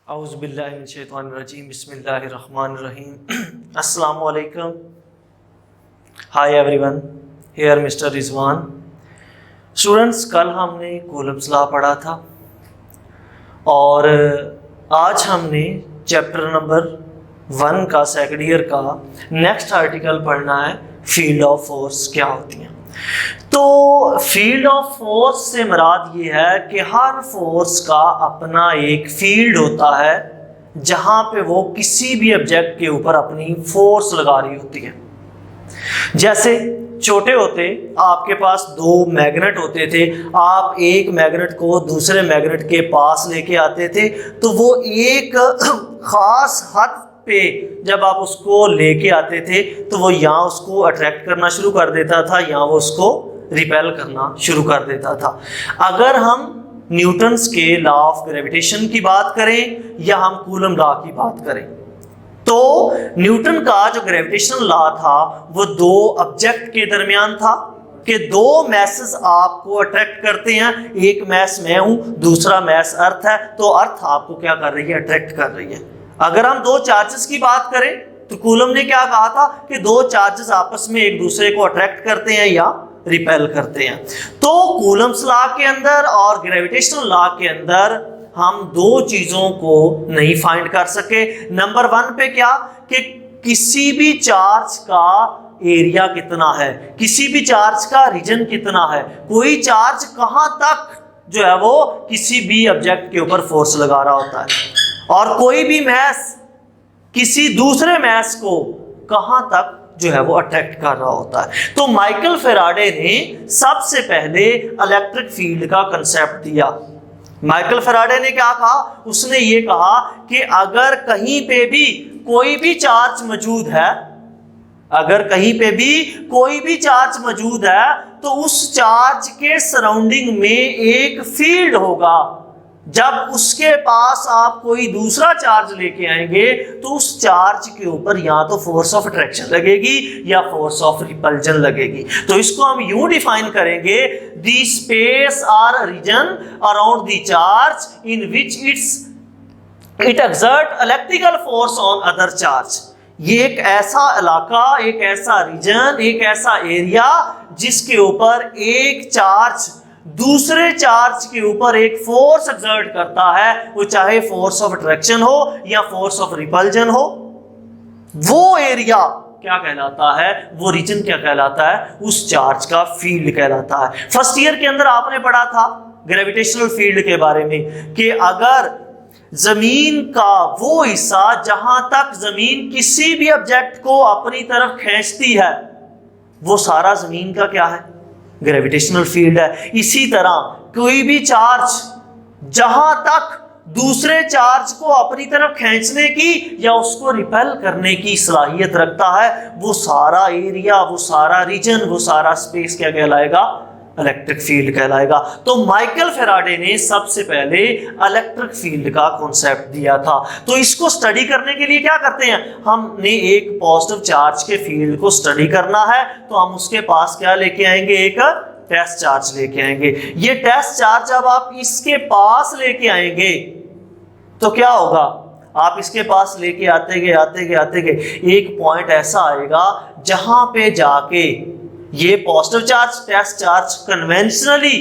औज़ुबिल्लाहिमिनश्शैतानिर्रजीम बिस्मिल्लाहिर्रहमानिर्रहीम अस्सलामु अलैकुम। Hi everyone, here mister Rizwan. Students, कल हमने कूलम्ब्स लॉ पढ़ा था और आज हमने चैप्टर नंबर 1 का सेकंड ईयर का नेक्स्ट आर्टिकल पढ़ना है, फील्ड ऑफ फोर्स क्या होती हैं। तो फील्ड ऑफ फोर्स से मुराद ये है कि हर फोर्स का अपना एक फील्ड होता है जहां पे वो किसी भी ऑब्जेक्ट के ऊपर अपनी फोर्स लगा रही होती है। जैसे छोटे होते आपके पास 2 मैग्नेट होते थे, आप एक मैग्नेट को दूसरे मैग्नेट के पास लेके आते थे तो वो एक खास हद पे जब आप उसको लेके आते थे तो वो यहाँ उसको अट्रैक्ट करना शुरू कर देता था, यहाँ वो उसको रिपेल करना शुरू कर देता था। अगर हम न्यूटन्स के लॉ ऑफ ग्रेविटेशन की बात करें या हम कूलम लॉ की बात करें तो न्यूटन का जो ग्रेविटेशनल लॉ था वो 2 ऑब्जेक्ट के दरमियान था कि 2 मैसेस आपको अट्रैक्ट करते हैं। एक मैस मैं हूं, दूसरा मैस अर्थ है, तो अर्थ आपको क्या कर रही है, अट्रैक्ट कर रही है। अगर हम 2 चार्जेस की बात करें तो कूलम ने क्या कहा था कि 2 चार्जेस आपस में एक दूसरे को अट्रैक्ट करते हैं या रिपेल करते हैं। तो कूलम्स लॉ के अंदर और ग्रेविटेशनल लॉ के अंदर हम 2 चीजों को नहीं फाइंड कर सके। नंबर 1 पे क्या कि किसी भी चार्ज का एरिया कितना है, किसी भी चार्ज का रीजन कितना है, कोई चार्ज कहां तक जो है वो किसी भी ऑब्जेक्ट के ऊपर फोर्स लगा रहा होता है, और कोई भी मैस किसी दूसरे मैस को कहां तक जो है वो अट्रैक्ट कर रहा होता है। तो माइकल फैराडे ने सबसे पहले इलेक्ट्रिक फील्ड का कंसेप्ट दिया। माइकल फैराडे ने क्या कहा, उसने ये कहा कि अगर कहीं पे भी कोई भी चार्ज मौजूद है, अगर कहीं पे भी कोई भी चार्ज मौजूद है तो उस चार्ज के सराउंडिंग में एक फील्ड होगा। जब उसके पास आप कोई दूसरा चार्ज लेके आएंगे तो उस चार्ज के ऊपर या तो फोर्स ऑफ अट्रैक्शन लगेगी या फोर्स ऑफ रिपल्जन लगेगी। तो इसको हम यूं डिफाइन करेंगे, द स्पेस और region around the charge in which it exert electrical force on other charge. ये एक ऐसा इलाका, एक ऐसा रीजन, एक ऐसा एरिया जिसके ऊपर एक चार्ज दूसरे चार्ज के ऊपर एक फोर्स एक्सर्ट करता है, वो चाहे फोर्स ऑफ अट्रैक्शन हो या फोर्स ऑफ रिपल्जन हो। वो एरिया क्या कहलाता है, वो रीजन क्या कहलाता है, उस चार्ज का फील्ड कहलाता है। फर्स्ट ईयर के अंदर आपने पढ़ा था ग्रेविटेशनल फील्ड के बारे में कि अगर जमीन का वो हिस्सा जहां तक जमीन किसी भी ऑब्जेक्ट को अपनी तरफ खींचती है वो सारा जमीन का क्या है, ग्रेविटेशनल फील्ड है। इसी तरह कोई भी चार्ज जहां तक दूसरे चार्ज को अपनी तरफ खींचने की या उसको रिपेल करने की सलाहियत रखता है, वो सारा एरिया, वो सारा रीजन, वो सारा स्पेस क्या कहलाएगा, इलेक्ट्रिक फील्ड कहलाएगा। तो माइकल फैराडे ने सबसे पहले इलेक्ट्रिक फील्ड का कॉन्सेप्ट दिया था। तो इसको स्टडी करने के लिए क्या करते हैं, हमने एक पॉजिटिव चार्ज के फील्ड को स्टडी करना है तो हम उसके पास क्या लेके आएंगे, एक टेस्ट चार्ज लेके आएंगे। ये टेस्ट चार्ज जब आप इसके पास लेके आएंगे तो क्या होगा, आप इसके पास लेके आते गए एक पॉइंट ऐसा आएगा जहां पे जाके ये positive charge, test charge, conventionally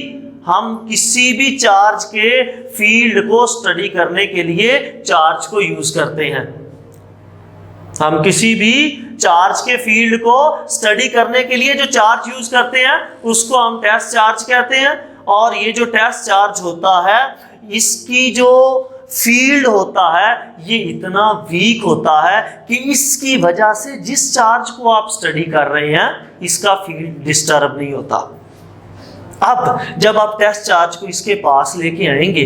हम किसी भी चार्ज के फील्ड को स्टडी करने के लिए चार्ज को यूज करते हैं। हम किसी भी चार्ज के फील्ड को स्टडी करने के लिए जो चार्ज यूज करते हैं उसको हम टेस्ट चार्ज कहते हैं। और ये जो टेस्ट चार्ज होता है इसकी जो फील्ड होता है ये इतना वीक होता है कि इसकी वजह से जिस चार्ज को आप स्टडी कर रहे हैं इसका फील्ड डिस्टर्ब नहीं होता। अब जब आप टेस्ट चार्ज को इसके पास लेके आएंगे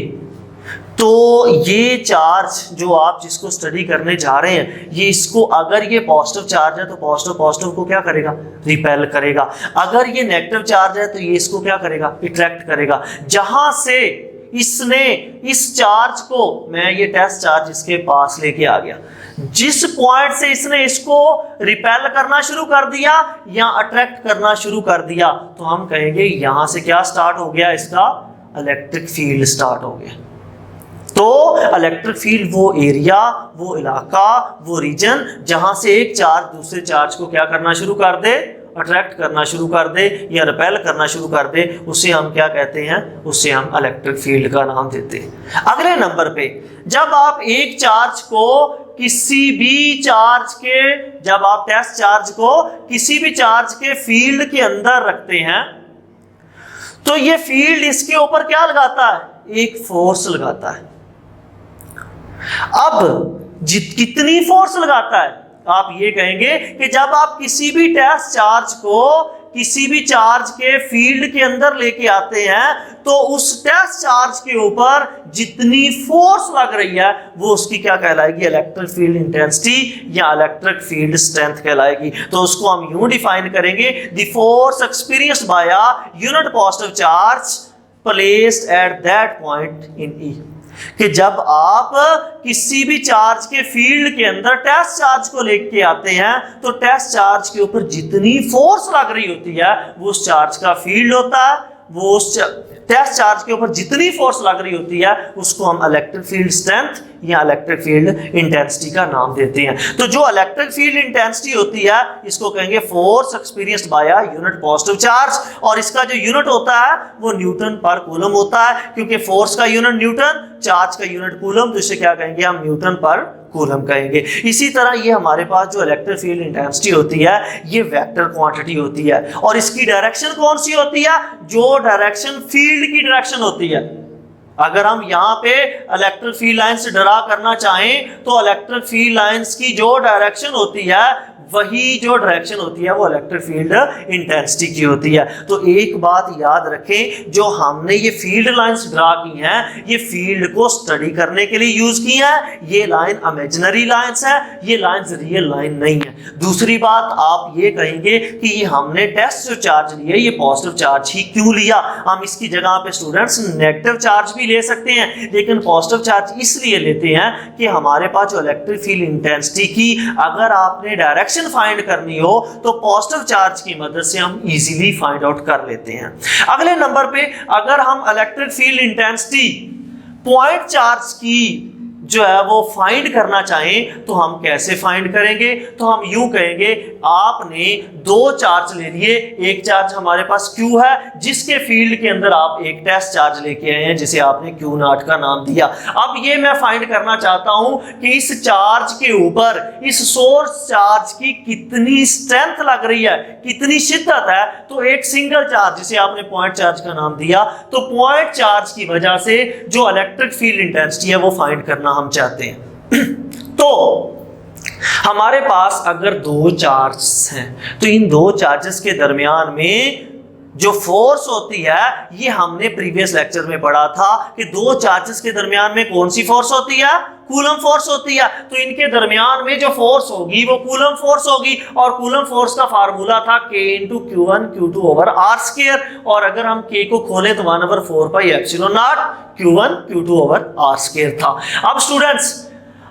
तो ये चार्ज जो आप जिसको स्टडी करने जा रहे हैं ये इसको, अगर ये पॉजिटिव चार्ज है तो पॉजिटिव को क्या करेगा, रिपेल करेगा। अगर ये नेगेटिव चार्ज है तो ये इसको क्या करेगा, अट्रैक्ट करेगा। जहां से इसने इस चार्ज को, मैं ये टेस्ट चार्ज इसके पास लेके आ गया, जिस पॉइंट से इसने इसको रिपेल करना शुरू कर दिया या अट्रैक्ट करना शुरू कर दिया तो हम कहेंगे यहां से क्या स्टार्ट हो गया, इसका इलेक्ट्रिक फील्ड स्टार्ट हो गया। तो इलेक्ट्रिक फील्ड वो एरिया, वो इलाका, वो रीजन जहां से एक चार्ज दूसरे चार्ज को क्या करना शुरू कर दे, अट्रैक्ट करना शुरू कर दे या रिपेल करना शुरू कर दे, उसे हम क्या कहते हैं, उसे हम इलेक्ट्रिक फील्ड का नाम देते हैं। अगले नंबर पे जब आप एक चार्ज को किसी भी चार्ज के, जब आप टेस्ट चार्ज को किसी भी चार्ज के फील्ड के अंदर रखते हैं तो ये फील्ड इसके ऊपर क्या लगाता है, एक फोर्स लगाता है। अब कितनी फोर्स लगाता है, आप ये कहेंगे कि जब आप किसी भी टेस्ट चार्ज को किसी भी चार्ज के फील्ड के अंदर लेके आते हैं तो उस टेस्ट चार्ज के ऊपर जितनी फोर्स लग रही है वो उसकी क्या कहलाएगी, इलेक्ट्रिक फील्ड इंटेंसिटी या इलेक्ट्रिक फील्ड स्ट्रेंथ कहलाएगी। तो उसको हम यूं डिफाइन करेंगे, the force experienced by a unit positive charge placed at that point in E, कि जब आप किसी भी चार्ज के फील्ड के अंदर टेस्ट चार्ज को लेके आते हैं तो टेस्ट चार्ज के ऊपर जितनी फोर्स लग रही होती है वो उस चार्ज का फील्ड होता है, वो उस टेस्ट चार्ज के ऊपर जितनी फोर्स लग रही होती है उसको हम इलेक्ट्रिक फील्ड स्ट्रेंथ या इलेक्ट्रिक फील्ड इंटेंसिटी का नाम देते हैं। तो जो इलेक्ट्रिक फील्ड इंटेंसिटी होती है इसको कहेंगे force experienced by a unit positive charge, और इसका जो यूनिट होता है वो न्यूटन पर कूलम होता है, क्योंकि फोर्स का यूनिट न्यूटन, चार्ज का यूनिट कूलम, तो इसे क्या कहेंगे हम, न्यूटन पर कूलम कहेंगे। इसी तरह ये हमारे पास जो इलेक्ट्रिक फील्ड इंटेंसिटी होती है ये वेक्टर क्वांटिटी होती है, और इसकी डायरेक्शन कौन सी होती है, जो डायरेक्शन फील्ड की डायरेक्शन होती है। अगर हम यहाँ पे इलेक्ट्रिक फील्ड लाइन से ड्रा करना चाहें तो इलेक्ट्रिक फील्ड लाइंस की जो डायरेक्शन होती है वही जो डायरेक्शन होती है वो इलेक्ट्रिक फील्ड इंटेंसिटी की होती है। तो एक बात याद रखें, जो हमने ये फील्ड लाइंस ड्रा की हैं ये फील्ड को स्टडी करने के लिए यूज की हैं, ये लाइन इमेजिनरी लाइंस है, ये लाइंस रियल लाइन नहीं है। दूसरी बात आप ये कहेंगे कि ये हमने टेस्ट जो चार्ज लिया ये पॉजिटिव चार्ज ही क्यों लिया, हम इसकी जगह पे स्टूडेंट्स नेगेटिव चार्ज भी ले सकते हैं, लेकिन पॉजिटिव चार्ज इसलिए लेते हैं कि हमारे पास जो इलेक्ट्रिक फील्ड इंटेंसिटी की अगर आपने डायरेक्शन फाइंड करनी हो तो पॉजिटिव चार्ज की मदद से हम इजीली फाइंड आउट कर लेते हैं। अगले नंबर पे अगर हम electric field intensity point charge की जो है वो फाइंड करना चाहें तो हम कैसे फाइंड करेंगे, तो हम यूं कहेंगे, आपने दो चार्ज ले लिए, एक चार्ज हमारे पास Q है जिसके फील्ड के अंदर आप एक टेस्ट चार्ज लेके आए हैं जिसे आपने Q0 का नाम दिया। अब ये मैं फाइंड करना चाहता हूं कि इस चार्ज के ऊपर इस सोर्स चार्ज की कितनी स्ट्रेंथ लग रही है, कितनी शिद्दत है। तो एक सिंगल चार्ज जिसे आपने पॉइंट चार्ज का नाम दिया, तो पॉइंट चार्ज की वजह से जो इलेक्ट्रिक फील्ड इंटेंसिटी है वो फाइंड करना हम चाहते हैं। तो हमारे पास अगर दो चार्जेस हैं तो इन दो चार्जेस के दरमियान में जो फोर्स होती है ये हमने प्रीवियस लेक्चर में पढ़ा था कि दो चार्जेस के दरमियान में कौन सी फोर्स होती है, कूलम फोर्स होती है। तो इनके दरमियान में जो फोर्स होगी वो कूलम फोर्स होगी, और कूलम फोर्स का फार्मूला था K × Q1 Q2 over R², और अगर हम K को खोलें तो 1/4πε0 Q1 Q2 ओवर R² था। अब स्टूडेंट्स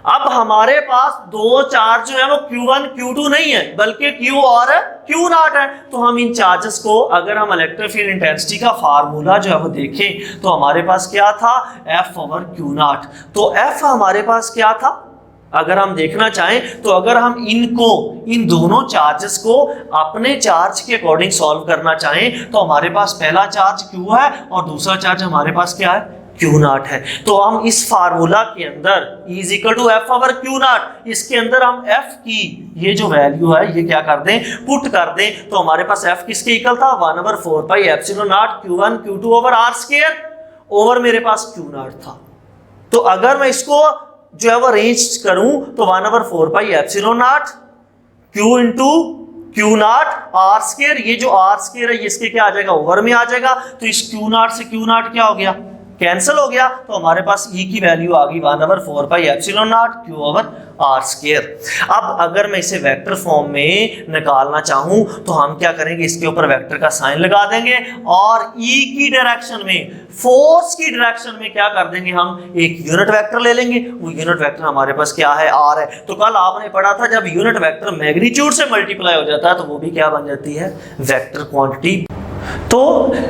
अब हमारे पास दो चार्ज जो है वो Q1 Q2 नहीं है बल्कि Q और Q0 है। तो हम इन चार्जेस को अगर हम इलेक्ट्रिक फील्ड इंटेंसिटी का फार्मूला जो है वो देखें तो हमारे पास क्या था, F/Q0। तो F हमारे पास क्या था, अगर हम देखना चाहें तो अगर हम इन दोनों चार्जेस को अपने चार्ज के अकॉर्डिंग सॉल्व करना चाहें तो हमारे पास पहला चार्ज Q है और दूसरा चार्ज हमारे पास क्या है, Q0 है। तो हम इस फार्मूला के अंदर E = F/Q0, इसके अंदर हम F की ये जो वैल्यू है ये क्या कर दें, पुट कर दें। तो हमारे पास F किसके इक्वल था, 1/4πε0 Q1 Q2 over R² over मेरे पास Q0 था। तो अगर मैं इसको जो है वो अरेंज करूं तो 1/4πε0 Q × Q0 R², ये जो R² है इसके क्या आ जाएगा, ओवर में आ जाएगा। तो इस Q0 से Q0 क्या हो गया, कैंसिल हो गया। तो हमारे पास E की वैल्यू आ गई 1/4πε0 Q ओवर R²। अब अगर मैं इसे वेक्टर फॉर्म में निकालना चाहूं तो हम क्या करेंगे, इसके ऊपर वेक्टर का साइन लगा देंगे और E की डायरेक्शन में, फोर्स की डायरेक्शन में क्या कर देंगे, हम एक यूनिट वेक्टर ले लेंगे। वो यूनिट वेक्टर हमारे पास क्या है, R है। तो कल आपने पढ़ा था जब यूनिट वेक्टर मैग्नीट्यूड से मल्टीप्लाई हो जाता है तो वो भी क्या बन जाती है, वेक्टर क्वांटिटी। तो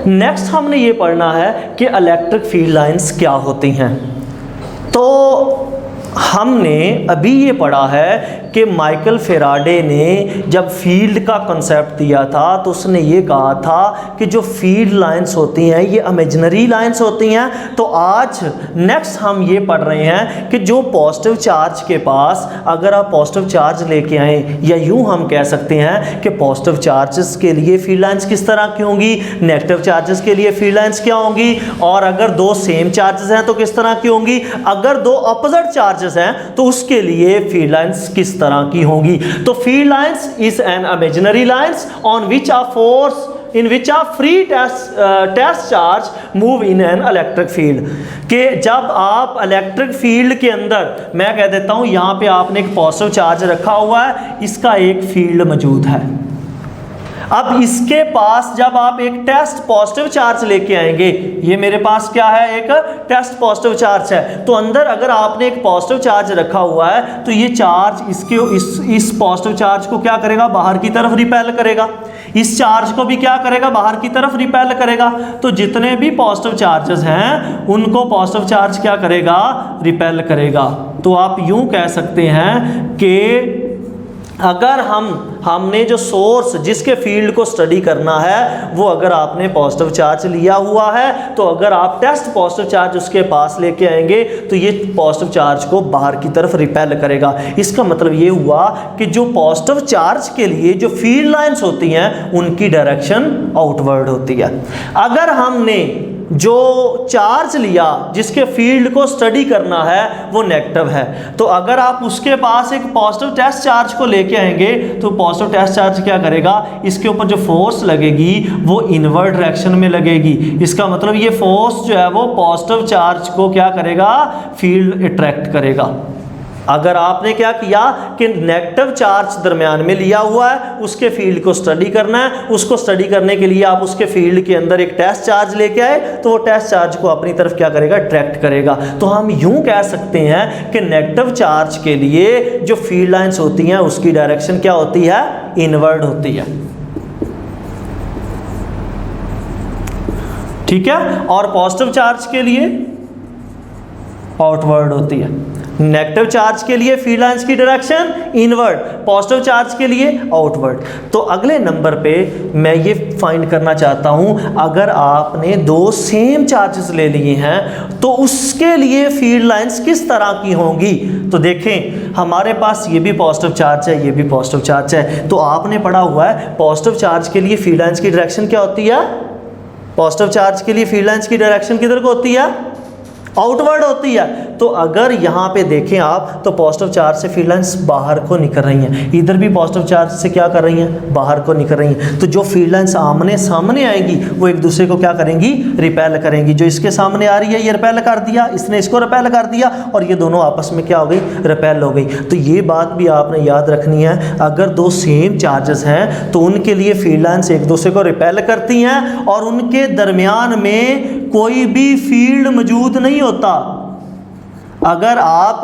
नेक्स्ट हमने ये पढ़ना है कि इलेक्ट्रिक फील्ड लाइंस क्या होती हैं। हमने अभी ये पढ़ा है कि माइकल फेराडे ने जब फील्ड का कॉन्सेप्ट दिया था तो उसने ये कहा था कि जो फील्ड लाइंस होती हैं ये इमेजिनरी लाइंस होती हैं। तो आज नेक्स्ट हम ये पढ़ रहे हैं कि जो पॉजिटिव चार्ज के पास अगर आप पॉजिटिव चार्ज लेके आए, या यूं हम कह सकते हैं कि पॉजिटिव चार्जेस के लिए फील्ड लाइंस किस तरह की होंगी, नेगेटिव चार्जेस के लिए फील्ड लाइंस क्या होंगी, और अगर दो सेम चार्जेस हैं तो किस तरह की होंगी, अगर दो ऑपोजिट चार्जेस हैं तो उसके लिए फील्ड लाइंस किस तरह की होंगी। तो field lines is an imaginary lines on which a force in which a free test charge move in an electric field। कि जब आप इलेक्ट्रिक फील्ड के अंदर, मैं कह देता हूं यहां पे आपने एक पॉजिटिव चार्ज रखा हुआ है, इसका एक फील्ड मौजूद है। अब इसके पास जब आप एक टेस्ट पॉजिटिव चार्ज लेके आएंगे, ये मेरे पास क्या है, एक टेस्ट पॉजिटिव चार्ज है, तो अंदर अगर आपने एक पॉजिटिव चार्ज रखा हुआ है तो ये चार्ज इस पॉजिटिव चार्ज को क्या करेगा, बाहर की तरफ रिपेल करेगा, इस चार्ज को भी क्या करेगा, बाहर की तरफ रिपेल करेगा। तो जितने भी पॉजिटिव चार्जेस हैं उनको पॉजिटिव चार्ज क्या करेगा, रिपेल करेगा। तो आप यूं कह सकते हैं कि अगर हमने जो सोर्स जिसके फील्ड को स्टडी करना है वो अगर आपने पॉजिटिव चार्ज लिया हुआ है, तो अगर आप टेस्ट पॉजिटिव चार्ज उसके पास लेके आएंगे तो ये पॉजिटिव चार्ज को बाहर की तरफ रिपेल करेगा। इसका मतलब ये हुआ कि जो पॉजिटिव चार्ज के लिए जो फील्ड लाइंस होती हैं उनकी डायरेक्शन आउटवर्ड होती है। अगर हमने जो चार्ज लिया जिसके फील्ड को स्टडी करना है वो नेगेटिव है, तो अगर आप उसके पास एक पॉजिटिव टेस्ट चार्ज को लेके आएंगे तो पॉजिटिव टेस्ट चार्ज क्या करेगा, इसके ऊपर जो फोर्स लगेगी वो इनवर्ड डायरेक्शन में लगेगी। इसका मतलब ये फोर्स जो है वो पॉजिटिव चार्ज को क्या करेगा, फील्ड अट्रैक्ट करेगा। अगर आपने क्या किया कि नेगेटिव चार्ज दरमियान में लिया हुआ है, उसके फील्ड को स्टडी करना है, उसको स्टडी करने के लिए आप उसके फील्ड के अंदर एक टेस्ट चार्ज लेके आए तो वो टेस्ट चार्ज को अपनी तरफ क्या करेगा, अट्रैक्ट करेगा। तो हम यूं कह सकते हैं कि नेगेटिव चार्ज के लिए जो फील्ड लाइंस होती हैं उसकी डायरेक्शन क्या होती है, इनवर्ड होती है। ठीक है, और पॉजिटिव चार्ज के लिए आउटवर्ड होती है। नेगेटिव चार्ज के लिए फील्ड लाइंस की डायरेक्शन इनवर्ड, पॉजिटिव चार्ज के लिए आउटवर्ड। तो अगले नंबर पे मैं ये फाइंड करना चाहता हूं, अगर आपने दो सेम चार्जेस ले लिए हैं तो उसके लिए फील्ड लाइंस किस तरह की होंगी। तो देखें हमारे पास ये भी पॉजिटिव चार्ज है, ये भी पॉजिटिव चार्ज है, तो आपने पढ़ा हुआ है पॉजिटिव चार्ज के लिए फील्ड लाइंस की डायरेक्शन क्या होती है, पॉजिटिव चार्ज के लिए फील्ड लाइंस की डायरेक्शन किधर को होती है, आउटवर्ड होती है। तो अगर यहाँ पे देखें आप तो पॉजिटिव चार्ज से फील्ड लाइंस बाहर को निकल रही हैं, इधर भी पॉजिटिव चार्ज से क्या कर रही हैं, बाहर को निकल रही हैं। तो जो फील्ड लाइंस आमने सामने आएंगी वो एक दूसरे को क्या करेंगी, रिपेल करेंगी। जो इसके सामने आ रही है ये रिपेल कर दिया, इसने इसको रिपेल कर दिया, और ये दोनों आपस में क्या हो गई, रिपेल हो गई। तो ये बात भी आपने याद रखनी है, अगर दो सेम चार्जेस हैं तो उनके लिए फील्ड लाइंस एक दूसरे को रिपेल करती हैं और उनके दरमियान में कोई भी फील्ड मौजूद नहीं होता। अगर आप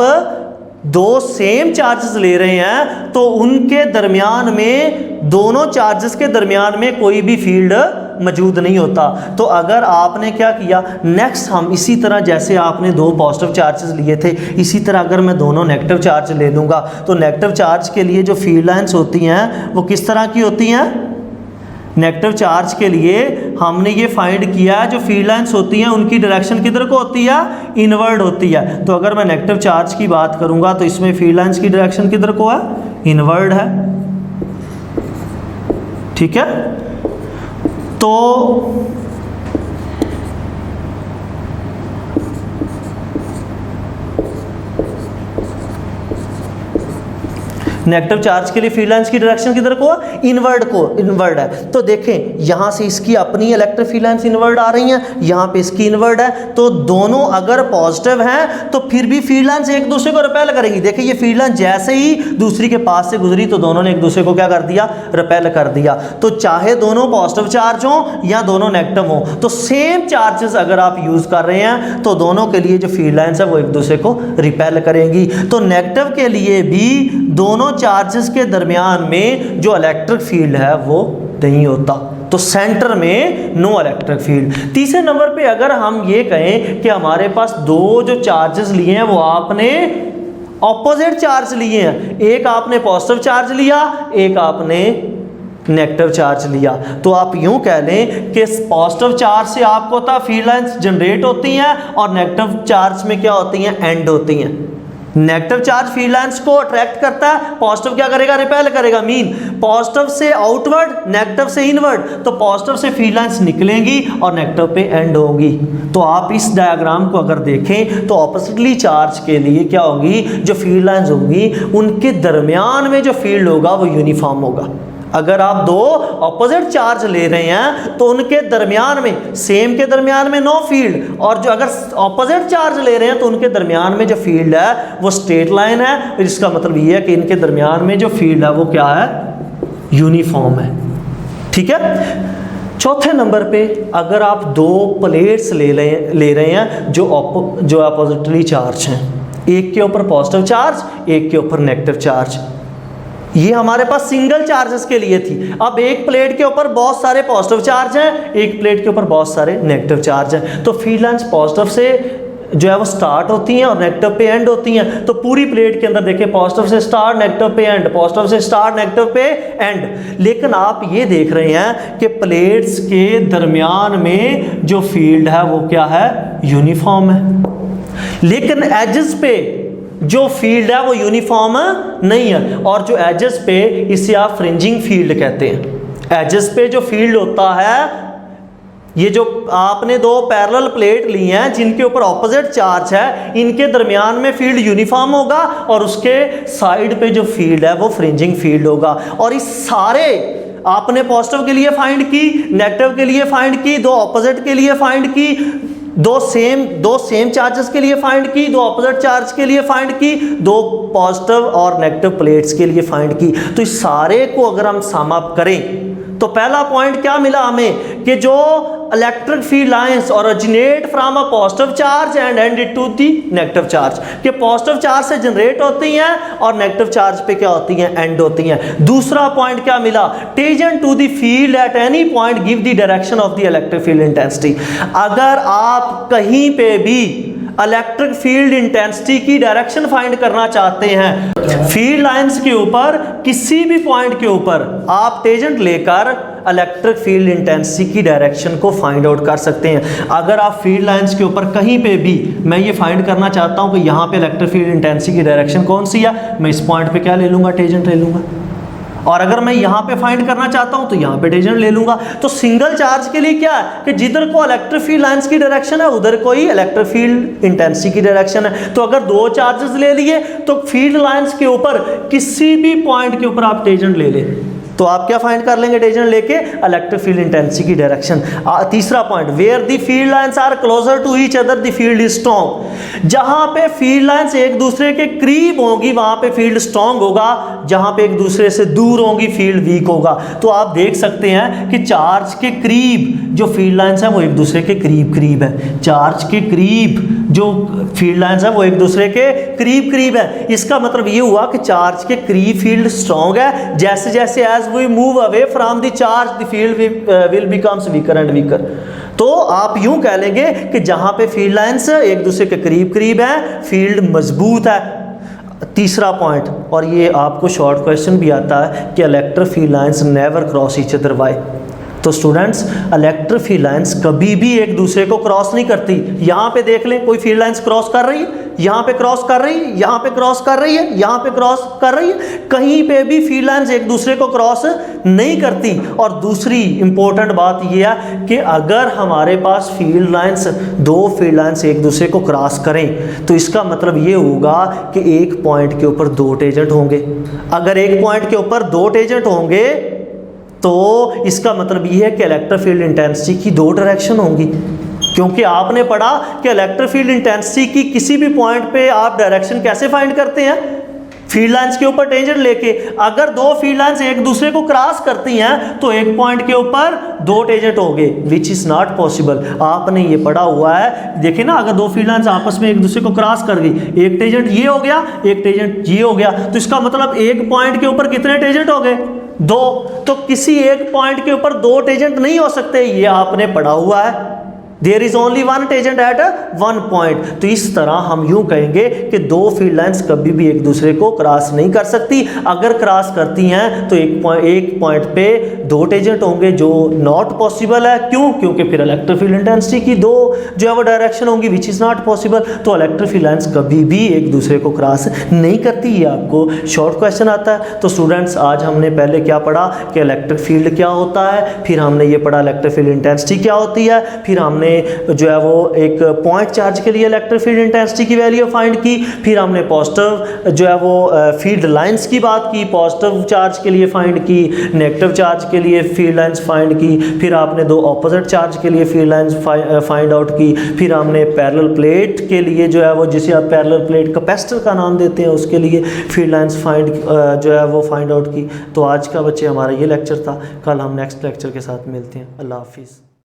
दो सेम चार्जेस ले रहे हैं तो उनके दरमियान में, दोनों चार्जेस के दरमियान में कोई भी फील्ड मौजूद नहीं होता। तो अगर आपने क्या किया, नेक्स्ट हम इसी तरह जैसे आपने दो पॉजिटिव चार्जेस लिए थे, इसी तरह अगर मैं दोनों नेगेटिव चार्ज ले लूँगा तो नेगेटिव चार्ज के लिए जो फील्ड लाइंस होती हैं वो किस तरह की होती हैं। नेगेटिव चार्ज के लिए हमने ये फाइंड किया है जो फील्ड लाइंस होती हैं उनकी डायरेक्शन किधर को होती है, इनवर्ड होती है। तो अगर मैं नेगेटिव चार्ज की बात करूंगा तो इसमें फील्ड लाइंस की डायरेक्शन किधर को है, इनवर्ड है। ठीक है, तो नेगेटिव चार्ज के लिए फील्ड लाइंस की डायरेक्शन किधर को, इनवर्ड को, इनवर्ड है। तो देखें यहां से इसकी अपनी इलेक्ट्रिक फील्ड लाइंस इनवर्ड आ रही हैं, यहां पे इसकी इनवर्ड है। तो दोनों अगर पॉजिटिव हैं तो फिर भी फील्ड लाइंस एक दूसरे को रिपेल करेगी। देखिए ये फील्ड लाइन जैसे ही दूसरी के पास से गुजरी तो दोनों ने एक दूसरे को क्या कर दिया, रिपेल कर दिया। तो चाहे दोनों पॉजिटिव चार्ज हो या दोनों नेगेटिव हो, तो सेम चार्जेस अगर आप यूज कर रहे हैं तो दोनों के लिए जो फील्ड लाइंस है वो एक दूसरे को रिपेल करेंगी। तो नेगेटिव के लिए भी दोनों चार्जेस के दरमियान में जो इलेक्ट्रिक फील्ड है वो नहीं होता, तो सेंटर में नो इलेक्ट्रिक फील्ड। तीसरे नंबर पे अगर हम ये कहें कि हमारे पास दो जो चार्जेस लिए हैं वो आपने ऑपोजिट चार्ज लिए हैं, एक आपने पॉजिटिव चार्ज लिया, एक आपने नेगेटिव चार्ज लिया, तो आप यूं कह लें कि पॉजिटिव चार्ज से आपको होता फील्ड लाइंस जनरेट होती हैं और नेगेटिव चार्ज में क्या होती हैं, एंड होती हैं। नेगेटिव चार्ज फील्ड लाइंस को अट्रैक्ट करता है, पॉजिटिव क्या करेगा, रिपेल करेगा। मीन पॉजिटिव से आउटवर्ड, नेगेटिव से इनवर्ड, तो पॉजिटिव से फील्ड लाइंस निकलेंगी और नेगेटिव पे एंड होंगी। तो आप इस डायग्राम को अगर देखें तो ऑपोजिटली चार्ज के लिए क्या होगी, जो फील्ड लाइंस होंगी उनके दरमियान में जो फील्ड होगा वो यूनिफॉर्म होगा। अगर आप दो ऑपोजिट चार्ज ले रहे हैं तो उनके दरमियान में, सेम के दरमियान में नो फील्ड, और जो अगर ऑपोजिट चार्ज ले रहे हैं तो उनके दरमियान में जो फील्ड है वो स्ट्रेट लाइन है। इसका मतलब ये है कि इनके दरमियान में जो फील्ड है वो क्या है, यूनिफॉर्म है। ठीक है। चौथे नंबर पे अगर आप दो प्लेट्स ले रहे हैं जो अपोजिटली चार्ज हैं, एक के ऊपर पॉजिटिव चार्ज, एक के ऊपर नेगेटिव चार्ज, ये हमारे पास सिंगल चार्जेस के लिए थी। अब एक प्लेट के ऊपर बहुत सारे पॉजिटिव चार्ज हैं, एक प्लेट के ऊपर बहुत सारे नेगेटिव चार्ज हैं, तो फील्ड लाइंस पॉजिटिव से जो है वो स्टार्ट होती हैं और नेगेटिव पे एंड होती हैं। तो पूरी प्लेट के अंदर देखिए पॉजिटिव से स्टार्ट, नेगेटिव पे एंड, पॉजिटिव से स्टार्ट, नेगेटिव पे एंड। लेकिन आप ये देख रहे हैं कि प्लेट्स के दरमियान में जो फील्ड है वो क्या है, यूनिफॉर्म है। लेकिन एजेस पे जो फील्ड है वो यूनिफॉर्म नहीं है, और जो एजेस पे, इसे आप फ्रिंजिंग फील्ड कहते हैं। एजेस पे जो फील्ड होता है, ये जो आपने दो पैरेलल प्लेट ली हैं जिनके ऊपर ऑपोजिट चार्ज है, इनके दरमियान में फील्ड यूनिफॉर्म होगा और उसके साइड पे जो फील्ड है वो फ्रिंजिंग फील्ड होगा। और इस सारे आपने पॉजिटिव के लिए फाइंड की, नेगेटिव के लिए फाइंड की, दो ऑपोजिट के लिए फाइंड की, दो सेम चार्जेस के लिए फाइंड की, दो ऑपोजिट चार्ज के लिए फाइंड की, दो पॉजिटिव और नेगेटिव प्लेट्स के लिए फाइंड की। तो इस सारे को अगर हम सम अप करें तो पहला पॉइंट क्या मिला हमें कि जो electric field lines originate from a positive charge and and to the negative charge, कि पॉजिटिव चार्ज से जनरेट होती हैं और नेगेटिव चार्ज पे क्या होती हैं, एंड होती हैं। दूसरा पॉइंट क्या मिला, tangent to the field at any point give the direction of the electric field intensity. अगर आप कहीं पे भी इलेक्ट्रिक फील्ड इंटेंसिटी की डायरेक्शन फाइंड करना चाहते हैं, फील्ड लाइंस के ऊपर किसी भी पॉइंट के ऊपर आप टेंजेंट लेकर इलेक्ट्रिक फील्ड इंटेंसिटी की डायरेक्शन को फाइंड आउट कर सकते हैं। अगर आप फील्ड लाइंस के ऊपर कहीं पे भी, मैं ये फाइंड करना चाहता हूं कि यहाँ पे इलेक्ट्रिक फील्ड इंटेंसिटी की डायरेक्शन कौन सी है, मैं इस पॉइंट पे क्या ले लूंगा, टेंजेंट ले लूंगा। और अगर मैं यहाँ पे फाइंड करना चाहता हूँ तो यहाँ पे टेंजेंट ले लूंगा। तो सिंगल चार्ज के लिए क्या है कि जिधर को इलेक्ट्रिक फील्ड लाइंस की डायरेक्शन है उधर को ही इलेक्ट्रिक फील्ड इंटेंसिटी की डायरेक्शन है। तो अगर दो चार्जेस ले लिए तो फील्ड लाइंस के ऊपर किसी भी पॉइंट के ऊपर आप टेंजेंट ले लें तो आप क्या फाइंड कर लेंगे, टेंजेंट लेके इलेक्ट्रिक फील्ड इंटेंसिटी की डायरेक्शन। तीसरा point, where the field lines are closer to each other the field is strong. जहां पे फील्ड लाइंस एक दूसरे के करीब होंगी वहां पे फील्ड स्ट्रॉन्ग होगा, जहां पे एक दूसरे से दूर होंगी फील्ड वीक होगा। तो आप देख सकते हैं कि चार्ज के करीब जो फील्ड लाइंस है वो एक दूसरे के करीब करीब है, चार्ज के करीब जो फील्ड लाइंस है वो एक दूसरे के करीब करीब है। इसका मतलब ये हुआ कि चार्ज के करीब फील्ड स्ट्रॉन्ग है, जैसे जैसे as we move away from the charge the field will becomes weaker and weaker। तो आप यूं कह लेंगे कि जहां पे फील्ड लाइंस एक दूसरे के करीब करीब है फील्ड मजबूत है। तीसरा पॉइंट, और ये आपको शॉर्ट क्वेश्चन भी आता है कि electric field lines never cross each other why. तो स्टूडेंट्स इलेक्ट्रिक फील्ड लाइंस कभी भी एक दूसरे को क्रॉस नहीं करती। यहाँ पे देख लें कोई फील्ड लाइंस क्रॉस कर रही है, यहाँ पे क्रॉस कर रही है, यहाँ पे क्रॉस कर रही है, यहाँ पे क्रॉस कर रही है, कहीं पे भी फील्ड लाइंस एक दूसरे को क्रॉस नहीं करती। और दूसरी इंपॉर्टेंट बात यह है कि अगर हमारे पास फील्ड लाइंस, दो फील्ड लाइंस एक दूसरे को क्रॉस करें तो इसका मतलब ये होगा कि एक पॉइंट के ऊपर दो टेंजेंट होंगे। अगर एक पॉइंट के ऊपर दो टेंजेंट होंगे तो इसका मतलब ये है कि इलेक्ट्रिक फील्ड इंटेंसिटी की दो डायरेक्शन होंगी, क्योंकि आपने पढ़ा कि इलेक्ट्रिक फील्ड इंटेंसिटी की किसी भी पॉइंट पे आप डायरेक्शन कैसे फाइंड करते हैं, फील्ड लाइंस के ऊपर टेंजेंट लेके। अगर दो फील्ड लाइंस एक दूसरे को क्रॉस करती हैं तो एक पॉइंट के ऊपर दो टेंजेंट होंगे, विच इज नॉट पॉसिबल। आपने ये पढ़ा हुआ है, देखिए ना, अगर दो फील्ड लाइंस आपस में एक दूसरे को क्रॉस कर गई, एक टेंजेंट ये हो गया, एक टेंजेंट ये हो गया, तो इसका मतलब एक पॉइंट के ऊपर कितने टेंजेंट हो गए, दो। तो किसी एक पॉइंट के ऊपर दो टेंजेंट नहीं हो सकते, ये आपने पढ़ा हुआ है। There is only one tangent at one point. तो इस तरह हम यूं कहेंगे कि दो फील्ड लाइंस कभी भी एक दूसरे को क्रॉस नहीं कर सकती। अगर क्रॉस करती हैं तो एक पॉइंट पे दो टेंजेंट होंगे, जो नॉट पॉसिबल है। क्यों? क्योंकि फिर इलेक्ट्रिक फील्ड इंटेंसिटी की दो जो है वो डायरेक्शन होंगी, विच इज नॉट पॉसिबल। तो इलेक्ट्रिक फील्ड लाइंस कभी भी एक दूसरे को क्रॉस नहीं करती। ये आपको शॉर्ट क्वेश्चन आता है। तो स्टूडेंट्स आज हमने पहले क्या पढ़ा कि इलेक्ट्रिक फील्ड क्या होता है, फिर हमने ये पढ़ा इलेक्ट्रिक फील्ड इंटेंसिटी क्या होती है, फिर हमने जो है वो एक पॉइंट चार्ज के लिए इलेक्ट्रिक फील्ड इंटेंसिटी की वैल्यू फाइंड की, फिर हमने पॉजिटिव जो है वो फील्ड लाइंस की बात की, पॉजिटिव चार्ज के लिए फाइंड की, नेगेटिव चार्ज के लिए फील्ड लाइंस फाइंड की, फिर आपने दो ऑपोजिट चार्ज के लिए फील्ड लाइंस फाइंड आउट की, फिर हमने पैरेलल प्लेट के लिए जो है वो, जिसे आप पैरेलल प्लेट कैपेसिटर का नाम देते हैं, उसके लिए फील्ड लाइंस जो है वो फाइंड आउट की। तो आज का बच्चे हमारा ये लेक्चर था। कल हम नेक्स्ट लेक्चर के साथ मिलते हैं। अल्लाह हाफिज़।